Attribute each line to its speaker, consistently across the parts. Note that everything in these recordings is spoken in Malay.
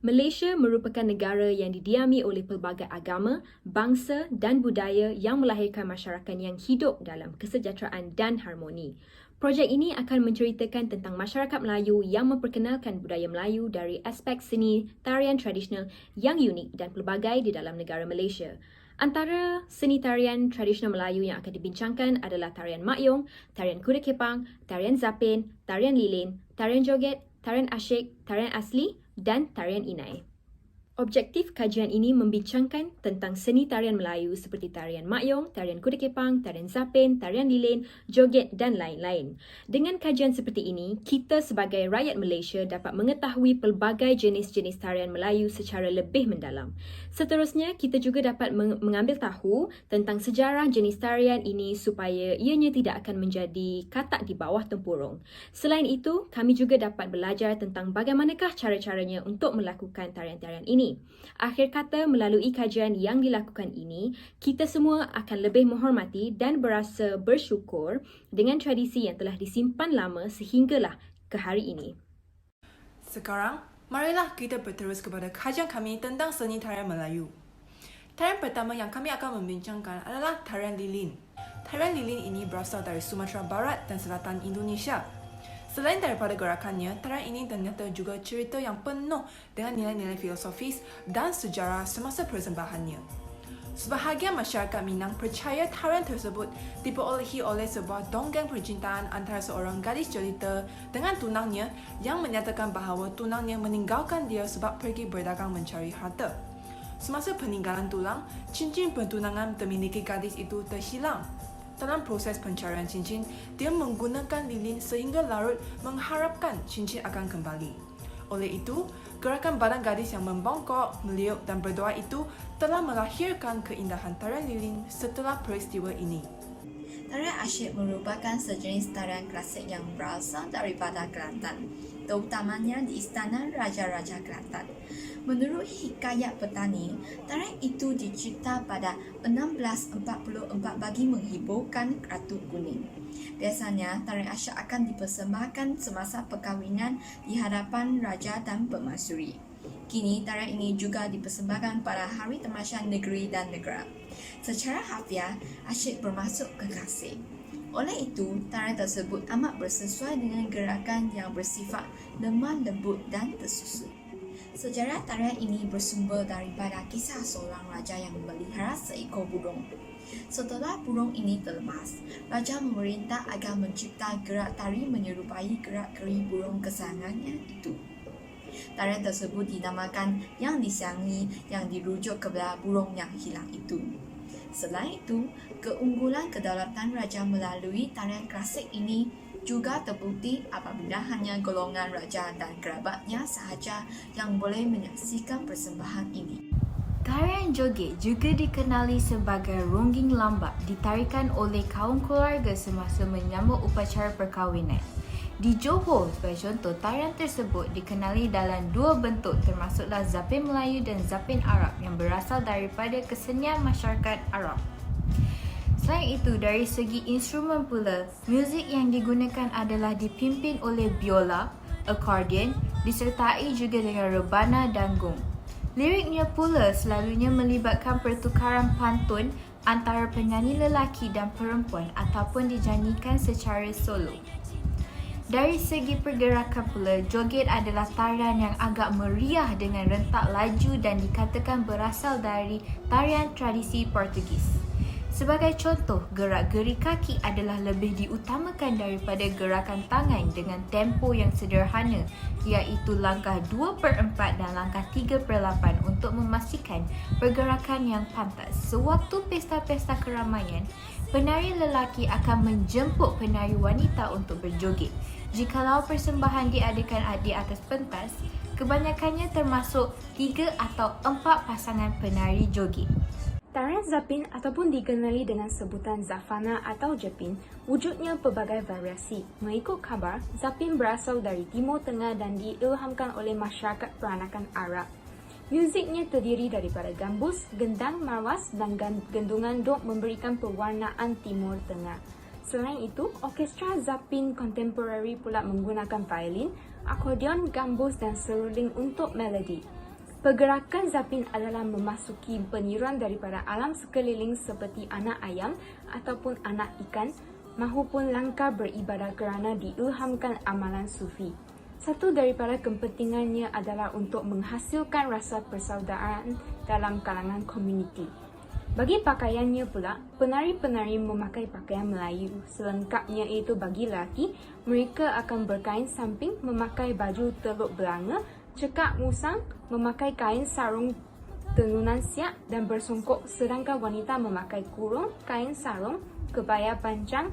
Speaker 1: Malaysia merupakan negara yang didiami oleh pelbagai agama, bangsa dan budaya yang melahirkan masyarakat yang hidup dalam kesejahteraan dan harmoni. Projek ini akan menceritakan tentang masyarakat Melayu yang memperkenalkan budaya Melayu dari aspek seni tarian tradisional yang unik dan pelbagai di dalam negara Malaysia. Antara seni tarian tradisional Melayu yang akan dibincangkan adalah tarian Mak Yong, tarian Kuda Kepang, tarian Zapin, tarian Lilin, tarian Joget, tarian Asyik, tarian Asli dan tarian Inai. Objektif kajian ini membincangkan tentang seni tarian Melayu seperti tarian Mak Yong, tarian Kuda Kepang, tarian Zapin, tarian Lilin, joget dan lain-lain. Dengan kajian seperti ini, kita sebagai rakyat Malaysia dapat mengetahui pelbagai jenis-jenis tarian Melayu secara lebih mendalam. Seterusnya, kita juga dapat mengambil tahu tentang sejarah jenis tarian ini supaya ianya tidak akan menjadi katak di bawah tempurung. Selain itu, kami juga dapat belajar tentang bagaimanakah cara-caranya untuk melakukan tarian-tarian ini. Akhir kata, melalui kajian yang dilakukan ini, kita semua akan lebih menghormati dan berasa bersyukur dengan tradisi yang telah disimpan lama sehinggalah ke hari ini.
Speaker 2: Sekarang, marilah kita berterus kepada kajian kami tentang seni tarian Melayu. Tarian pertama yang kami akan membincangkan adalah tarian Lilin. Tarian Lilin ini berasal dari Sumatera Barat dan Selatan Indonesia. Selain daripada gerakannya, tarian ini ternyata juga cerita yang penuh dengan nilai-nilai filosofis dan sejarah semasa persembahannya. Sebahagian masyarakat Minang percaya tarian tersebut diperolehi oleh sebuah dongeng percintaan antara seorang gadis jelita dengan tunangnya yang menyatakan bahawa tunangnya meninggalkan dia sebab pergi berdagang mencari harta. Semasa peninggalan tulang, cincin pertunangan termiliki gadis itu terhilang. Dalam proses pencarian cincin, dia menggunakan lilin sehingga larut mengharapkan cincin akan kembali. Oleh itu, gerakan badan gadis yang membongkok, meliuk dan berdoa itu telah melahirkan keindahan tarian lilin setelah peristiwa ini.
Speaker 3: Tarian asyik merupakan sejenis tarian klasik yang berasal daripada Kelantan, terutamanya di Istana Raja-Raja Kelantan. Menurut hikayat petani, tarian itu dicipta pada 1644 bagi menghiburkan Ratu Kuning. Biasanya, tarian asyik akan dipersembahkan semasa perkahwinan di hadapan raja dan permaisuri. Kini, tarian ini juga dipersembahkan pada hari tamasya negeri dan negara. Secara harfiah, asyik bermaksud kekasih. Oleh itu, tarian tersebut amat bersesuai dengan gerakan yang bersifat lemah lembut dan tersusun. Sejarah tarian ini bersumber daripada kisah seorang raja yang memelihara seekor burung. Setelah burung ini terlepas, raja memerintah agar mencipta gerak tari menyerupai gerak keri burung kesayangannya itu. Tarian tersebut dinamakan Yang Disayangi yang dirujuk kepada burung yang hilang itu. Selain itu, keunggulan kedaulatan raja melalui tarian klasik ini juga terbukti apabila hanya golongan raja dan kerabatnya sahaja yang boleh menyaksikan persembahan ini.
Speaker 4: Tarian joget juga dikenali sebagai ronggeng lambat ditarikan oleh kaum keluarga semasa menyambut upacara perkahwinan. Di Johor, sebagai contoh, tarian tersebut dikenali dalam dua bentuk termasuklah Zapin Melayu dan Zapin Arab yang berasal daripada kesenian masyarakat Arab. Selain itu, dari segi instrumen pula, muzik yang digunakan adalah dipimpin oleh biola, akordion, disertai juga dengan rebana dan gong. Liriknya pula selalunya melibatkan pertukaran pantun antara penyanyi lelaki dan perempuan ataupun dinyanyikan secara solo. Dari segi pergerakan pula, joget adalah tarian yang agak meriah dengan rentak laju dan dikatakan berasal dari tarian tradisi Portugis. Sebagai contoh, gerak-geri kaki adalah lebih diutamakan daripada gerakan tangan dengan tempo yang sederhana, iaitu langkah 2/4 dan langkah 3/8 untuk memastikan pergerakan yang pantas. Sewaktu pesta-pesta keramaian, penari lelaki akan menjemput penari wanita untuk berjoget. Jikalau persembahan diadakan di atas pentas, kebanyakannya termasuk 3 atau 4 pasangan penari joget.
Speaker 5: Tarian Zapin ataupun dikenali dengan sebutan Zafana atau Japin, wujudnya pelbagai variasi. Mengikut khabar, Zapin berasal dari Timur Tengah dan diilhamkan oleh masyarakat peranakan Arab. Muziknya terdiri daripada gambus, gendang, marwas dan gendungan dok memberikan pewarnaan Timur Tengah. Selain itu, orkestra Zapin kontemporari pula menggunakan violin, akordeon, gambus dan seruling untuk melodi. Pergerakan Zapin adalah memasuki peniruan daripada alam sekeliling seperti anak ayam ataupun anak ikan mahupun langkah beribadah kerana diilhamkan amalan sufi. Satu daripada kepentingannya adalah untuk menghasilkan rasa persaudaraan dalam kalangan komuniti. Bagi pakaiannya pula, penari-penari memakai pakaian Melayu. Selengkapnya iaitu bagi lelaki, mereka akan berkain samping memakai baju teluk belanga, cekak musang, memakai kain sarung tenunan siak dan bersongkok, sedangkan wanita memakai kurung, kain sarung, kebaya panjang,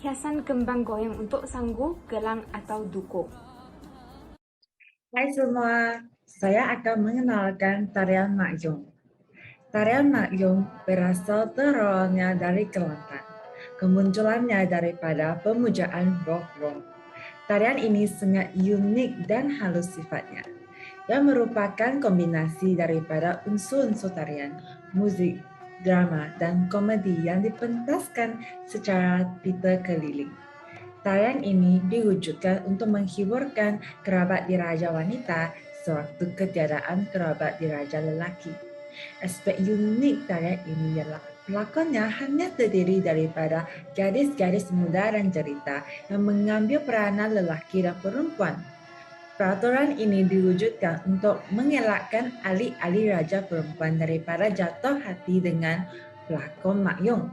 Speaker 5: hiasan kembang goyang untuk sanggu, gelang atau duko.
Speaker 6: Hai semua, saya akan mengenalkan tarian Makyong. Tarian Makyong berasal terawalnya dari Kelantan. Kemunculannya daripada pemujaan roh-roh. Tarian ini sangat unik dan halus sifatnya, yang merupakan kombinasi daripada unsur-unsur tarian, musik, drama, dan komedi yang dipentaskan secara pita keliling. Tarian ini diwujudkan untuk menghiburkan kerabat diraja wanita sewaktu ketiadaan kerabat diraja lelaki. Aspek unik tarian ini ialah pelakonnya hanya terdiri daripada gadis-gadis muda dan jelita yang mengambil peranan lelaki dan perempuan. Peraturan ini diwujudkan untuk mengelakkan ahli-ahli raja perempuan daripada jatuh hati dengan pelakon Makyong.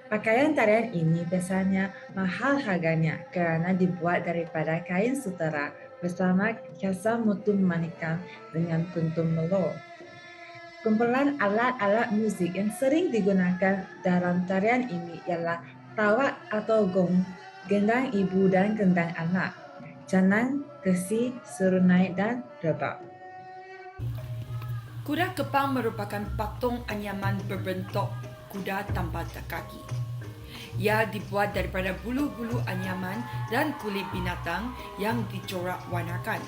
Speaker 6: Pakaian tarian ini biasanya mahal harganya kerana dibuat daripada kain sutera bersama hiasan mutu manikam dengan kuntum melor. Kumpulan alat-alat muzik yang sering digunakan dalam tarian ini ialah tawak atau gong, gendang ibu dan gendang anak, canang, kesi, serunai dan rebab.
Speaker 7: Kuda kepang merupakan patung anyaman berbentuk kuda tanpa kaki. Ia dibuat daripada bulu-bulu anyaman dan kulit binatang yang dicorak warnakan.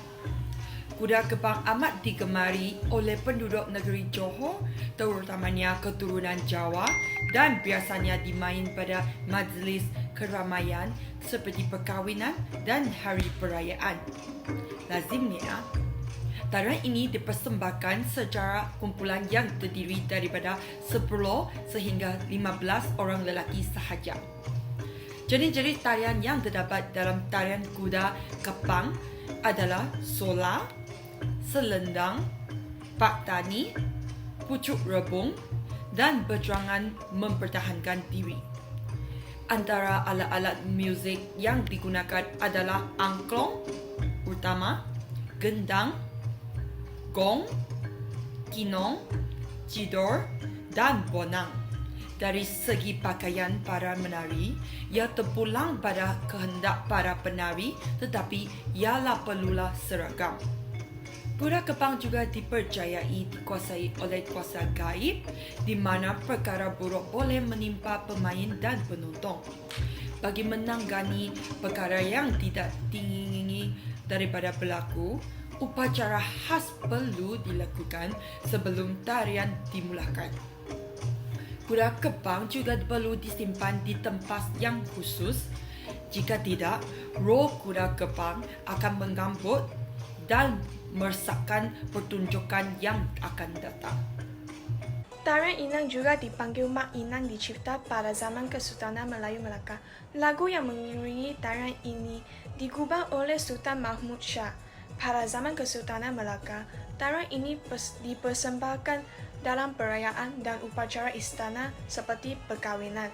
Speaker 7: Kuda kepang amat digemari oleh penduduk negeri Johor, terutamanya keturunan Jawa, dan biasanya dimain pada majlis keramaian seperti perkahwinan dan hari perayaan. Lazimnya, tarian ini dipersembahkan secara kumpulan yang terdiri daripada 10 sehingga 15 orang lelaki sahaja. Jenis-jenis tarian yang terdapat dalam tarian kuda kepang adalah sola, selendang, pak tani, pucuk rebung dan berjuangan mempertahankan diri. Antara alat-alat muzik yang digunakan adalah angklung utama, gendang, gong, kinong, cidor dan bonang. Dari segi pakaian para menari, ia terpulang pada kehendak para penari tetapi ialah perlulah seragam. Kuda kepang juga dipercayai dikuasai oleh kuasa gaib di mana perkara buruk boleh menimpa pemain dan penonton. Bagi menanggani perkara yang tidak diingini daripada berlaku, upacara khas perlu dilakukan sebelum tarian dimulakan. Kuda kepang juga perlu disimpan di tempat yang khusus. Jika tidak, roh kuda kepang akan menggambut dan meresahkan pertunjukan yang akan datang.
Speaker 8: Tarian Inang juga dipanggil Mak Inang dicipta pada zaman Kesultanan Melayu Melaka. Lagu yang mengiringi tarian ini digubah oleh Sultan Mahmud Shah. Pada zaman Kesultanan Melaka, tarian ini dipersembahkan dalam perayaan dan upacara istana seperti perkahwinan.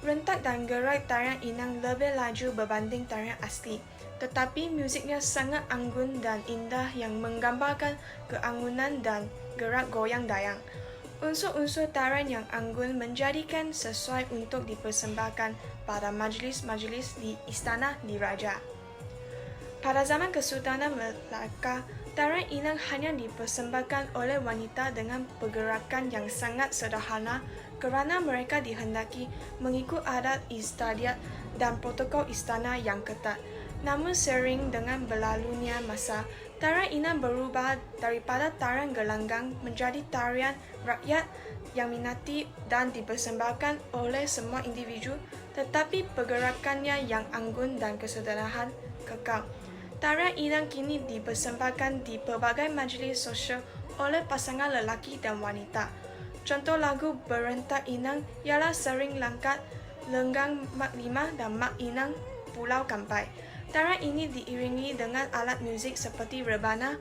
Speaker 8: Rentak dan gerak tarian Inang lebih laju berbanding tarian asli, tetapi musiknya sangat anggun dan indah yang menggambarkan keanggunan dan gerak goyang dayang. Unsur-unsur tarian yang anggun menjadikan sesuai untuk dipersembahkan pada majlis-majlis di istana diraja. Pada zaman Kesultanan Melaka, tarian Inang hanya dipersembahkan oleh wanita dengan pergerakan yang sangat sederhana kerana mereka dihendaki mengikut adat istiadat dan protokol istana yang ketat. Namun sering dengan berlalunya masa, tarian Inang berubah daripada tarian gelanggang menjadi tarian rakyat yang minati dan dipersembahkan oleh semua individu, tetapi pergerakannya yang anggun dan kesederhanaan kekal. Tarian Inang kini dipersembahkan di pelbagai majlis sosial oleh pasangan lelaki dan wanita. Contoh lagu Berentak Inang ialah Sering Langkat, Lenggang Mak Lima dan Mak Inang Pulau Kampai. Tarian ini diiringi dengan alat muzik seperti rebana,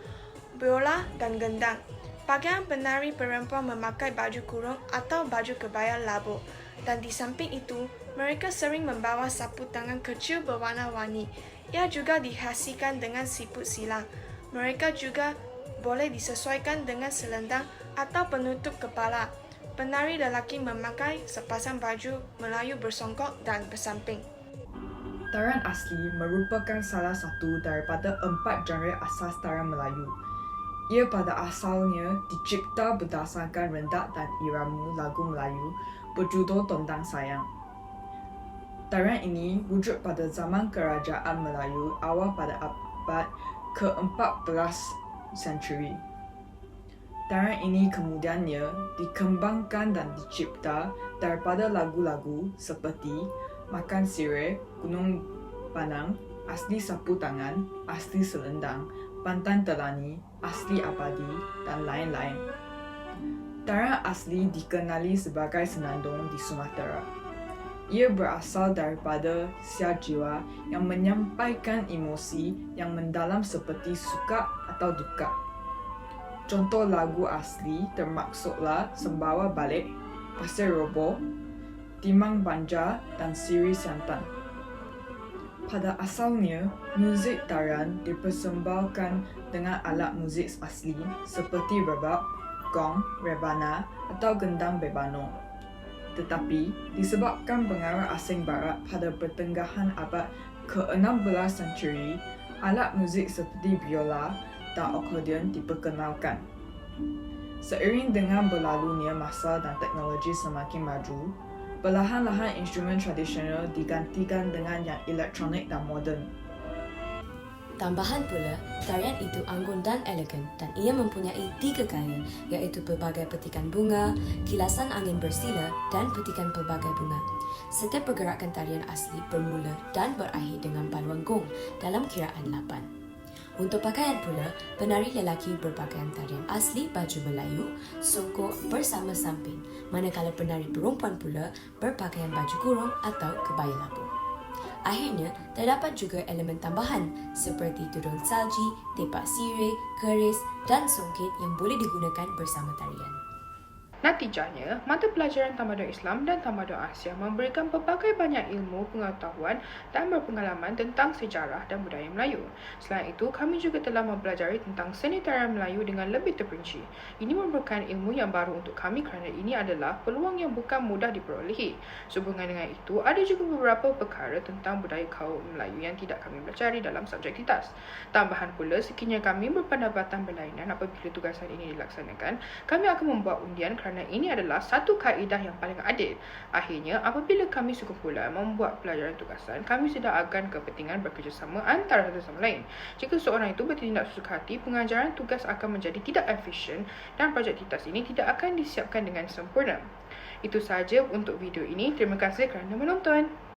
Speaker 8: biola dan gendang. Pakaian penari perempuan memakai baju kurung atau baju kebaya labu. Dan di samping itu, mereka sering membawa sapu tangan kecil berwarna-warni. Ia juga dihasilkan dengan siput silang. Mereka juga boleh disesuaikan dengan selendang atau penutup kepala. Penari lelaki memakai sepasang baju Melayu bersongkok dan bersamping.
Speaker 9: Tarian asli merupakan salah satu daripada 4 genre asas tarian Melayu. Ia pada asalnya dicipta berdasarkan rentak dan irama lagu Melayu berjudul Tondang Sayang. Tarian ini wujud pada zaman Kerajaan Melayu awal pada abad ke-14 senturi. Tarian ini kemudiannya dikembangkan dan dicipta daripada lagu-lagu seperti Makan Sirih, Gunung Panang, Asli Sapu Tangan, Asli Selendang, Pantan Telani, Asli Abadi dan lain-lain. Tarian asli dikenali sebagai senandung di Sumatera. Ia berasal daripada siar jiwa yang menyampaikan emosi yang mendalam seperti suka atau duka. Contoh lagu asli termaksudlah Sembawa Balik, Pasir Roboh, Timang Banjar dan Siri Siantan. Pada asalnya, muzik tarian dipersembahkan dengan alat muzik asli seperti rebab, gong, rebana atau gendang bebano. Tetapi, disebabkan pengaruh asing barat pada pertengahan abad ke-16 senturi, alat muzik seperti biola dan akordeon diperkenalkan. Seiring dengan berlalunya masa dan teknologi semakin maju, perlahan-lahan instrumen tradisional digantikan dengan yang elektronik dan moden.
Speaker 10: Tambahan pula, tarian itu anggun dan elegan dan ia mempunyai 3 gaya, iaitu pelbagai petikan bunga, kilasan angin bersila dan petikan pelbagai bunga. Setiap pergerakan tarian asli bermula dan berakhir dengan paluan gong dalam kiraan 8. Untuk pakaian pula, penari lelaki berpakaian tarian asli baju Melayu, songkok bersama samping, manakala penari perempuan pula berpakaian baju kurung atau kebaya labu. Akhirnya, terdapat juga elemen tambahan seperti tudung salji, tepak sirih, keris dan songket yang boleh digunakan bersama tarian.
Speaker 11: Natijahnya, mata pelajaran Tamadun Islam dan Tamadun Asia memberikan pelbagai banyak ilmu, pengetahuan dan berpengalaman tentang sejarah dan budaya Melayu. Selain itu, kami juga telah mempelajari tentang seni tarian Melayu dengan lebih terperinci. Ini merupakan ilmu yang baru untuk kami kerana ini adalah peluang yang bukan mudah diperolehi. Sehubungan dengan itu, ada juga beberapa perkara tentang budaya kaum Melayu yang tidak kami pelajari dalam subjektivitas. Tambahan pula, sekiranya kami berpendapatan berlainan apabila tugasan ini dilaksanakan, kami akan membuat undian kerana ini adalah satu kaedah yang paling adil. Akhirnya, apabila kami sekumpulan membuat pelajaran tugasan, kami sedangkan kepentingan bekerjasama antara satu sama lain. Jika seorang itu bertindak sesuka hati, pengajaran tugas akan menjadi tidak efisien dan projektivitas ini tidak akan disiapkan dengan sempurna. Itu sahaja untuk video ini. Terima kasih kerana menonton.